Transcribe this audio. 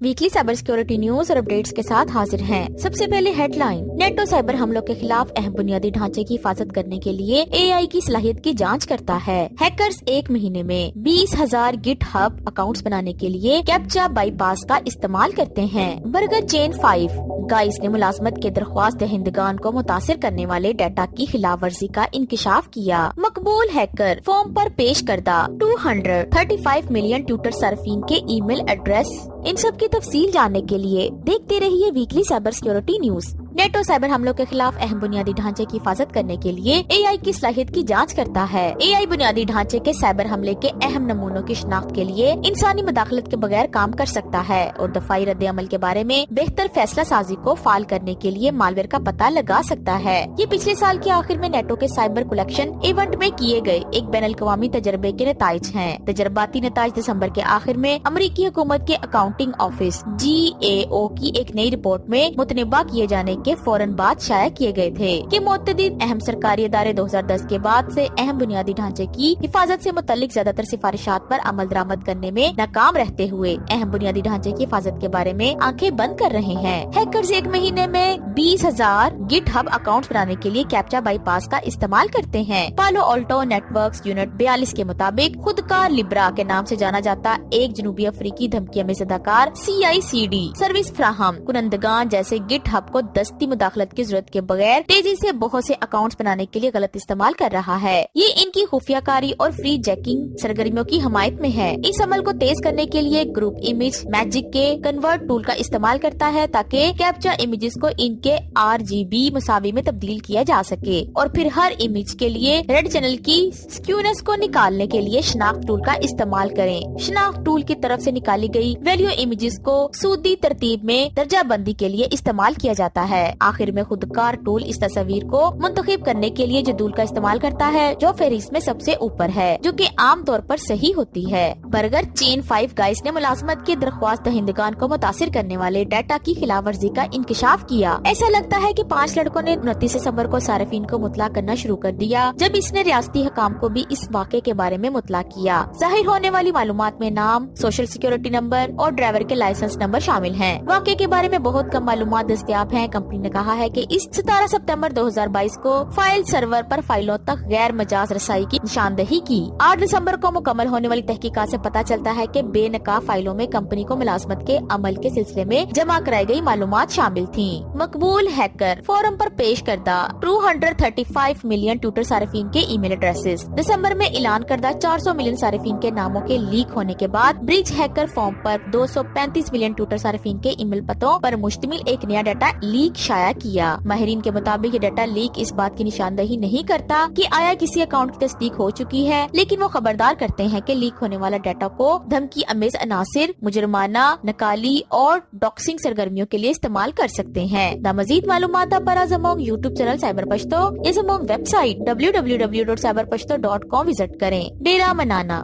Weekly cyber security news اور updates کے ساتھ حاضر ہیں۔ سب سے پہلے ہیڈ لائن، نیٹو سائبر حملوں کے خلاف اہم بنیادی ڈھانچے کی حفاظت کرنے کے لیے AI کی صلاحیت کی جانچ کرتا ہے۔ ہیکرز ایک مہینے میں 20,000 گٹ ہب اکاؤنٹس بنانے کے لیے کیپچا بائی پاس کا استعمال کرتے ہیں۔ برگر چین 5 گائز نے ملازمت کے درخواست دہندگان کو متاثر کرنے والے ڈیٹا کی خلاف ورزی کا انکشاف کیا۔ مقبول ہیکر فارم پر پیش کردہ 235 ملین ٹویٹر صارفین کے ای میل ایڈریس۔ ان سب کی تفصیل جاننے کے لیے دیکھتے رہیے weekly cyber security news. NATO cyber حملوں کے خلاف اہم بنیادی ڈھانچے کی حفاظت کرنے کے لیے AI کی صلاحیت کی جانچ کرتا ہے۔ AI بنیادی ڈھانچے کے سائبر حملے کے اہم نمونوں کی شناخت کے لیے انسانی مداخلت کے بغیر کام کر سکتا ہے اور دفاعی رد عمل کے بارے میں بہتر فیصلہ سازی کو فعال کرنے کے لیے مالویئر کا پتہ لگا سکتا ہے۔ یہ پچھلے سال کے آخر میں نیٹو کے سائبر کلیکشن ایونٹ میں کیے گئے ایک بین الاقوامی تجربے کے نتائج ہیں۔ تجرباتی نتائج دسمبر کے آخر میں امریکی حکومت کے اکاؤنٹنگ آفس GAO کی ایک نئی رپورٹ میں متنبہ کیے جانے کے فوراً بعد شائع کیے گئے تھے کہ متعدد اہم سرکاری ادارے 2010 کے بعد سے اہم بنیادی ڈھانچے کی حفاظت سے متعلق زیادہ تر سفارشات پر عمل درآمد کرنے میں ناکام رہتے ہوئے اہم بنیادی ڈھانچے کی حفاظت کے بارے میں آنکھیں بند کر رہے ہیں۔ ہیکرز ایک مہینے میں 20,000 گٹ ہب اکاؤنٹ بنانے کے لیے کیپچا بائی پاس کا استعمال کرتے ہیں۔ پالو آلٹو نیٹ ورکس یونٹ 42 کے مطابق خود کار لیبرا کے نام سے جانا جاتا ایک جنوبی افریقی دھمکی میں اداکار CICD سروس فراہم کنندگان جیسے گٹ ہب کو دستی مداخلت کی ضرورت کے بغیر تیزی سے بہت سے اکاؤنٹس بنانے کے لیے غلط استعمال کر رہا ہے۔ یہ ان کی خفیہ کاری اور فری جیکنگ سرگرمیوں کی حمایت میں ہے۔ اس عمل کو تیز کرنے کے لیے گروپ امیج میجک کے کنورٹ ٹول کا استعمال کرتا ہے تاکہ کیپچا امیجز کو ان کے RGB مساوی میں تبدیل کیا جا سکے اور پھر ہر امیج کے لیے ریڈ چینل کی سکیونس کو نکالنے کے لیے شناخت ٹول کا استعمال کریں۔ شناخت ٹول کی طرف سے نکالی گئی ویلیو امیجز کو سودی ترتیب میں درجہ بندی کے لیے استعمال کیا جاتا ہے۔ آخر میں خودکار ٹول اس تصویر کو منتخب کرنے کے لیے جدول کا استعمال کرتا ہے جو فہرست میں سب سے اوپر ہے، جو کہ عام طور پر صحیح ہوتی ہے۔ برگر چین 5 گائز نے ملازمت کے درخواست دہندگان کو متاثر کرنے والے ڈیٹا کی خلاف ورزی کا انکشاف کیا۔ ایسا لگتا ہے کہ 5 لڑکوں نے 29 دسمبر کو صارفین کو مطلع کرنا شروع کر دیا جب اس نے ریاستی حکام کو بھی اس واقعے کے بارے میں مطلع کیا۔ ظاہر ہونے والی معلومات میں نام، سوشل سیکیورٹی نمبر اور ڈرائیور کے لائسنس نمبر شامل ہیں۔ واقعے کے بارے میں بہت کم معلومات دستیاب ہیں۔ کمپنی نے کہا ہے کہ اس 17 ستمبر 2022 کو فائل سرور پر فائلوں تک غیر مجاز رسائی کی نشاندہی کی۔ 8 دسمبر کو مکمل ہونے والی تحقیقات سے پتہ چلتا ہے کہ بے نقاب فائلوں میں کمپنی کو ملازمت کے عمل کے سلسلے میں جمع کرائی گئی معلومات شامل تھیں۔ مقبول ہیکر فورم پر پیش کردہ 235 ملین ٹویٹر صارفین کے ای میل ایڈریسز۔ دسمبر میں اعلان کردہ 400 ملین صارفین کے ناموں کے لیک ہونے کے بعد برج ہیکر فارم پر 235 ملین ٹویٹر صارفین کے ای میل پتوں پر مشتمل ایک نیا ڈیٹا لیک شائع کیا۔ ماہرین کے مطابق یہ ڈیٹا لیک اس بات کی نشاندہی نہیں کرتا کہ آیا کسی اکاؤنٹ کی تصدیق ہو چکی ہے، لیکن وہ خبردار کرتے ہیں کہ لیک ہونے والا ڈیٹا کو دھمکی امیز عناصر، مجرمانہ، نکالی اور ڈاکسنگ سرگرمیوں کے لیے استعمال کر سکتے ہیں۔ مزید معلومات پر زمونگ یوٹیوب چینل سائبر پشتو یا زمونگ ویب سائٹ www.cyberpashto.com وزٹ کریں۔ ڈیرا منانا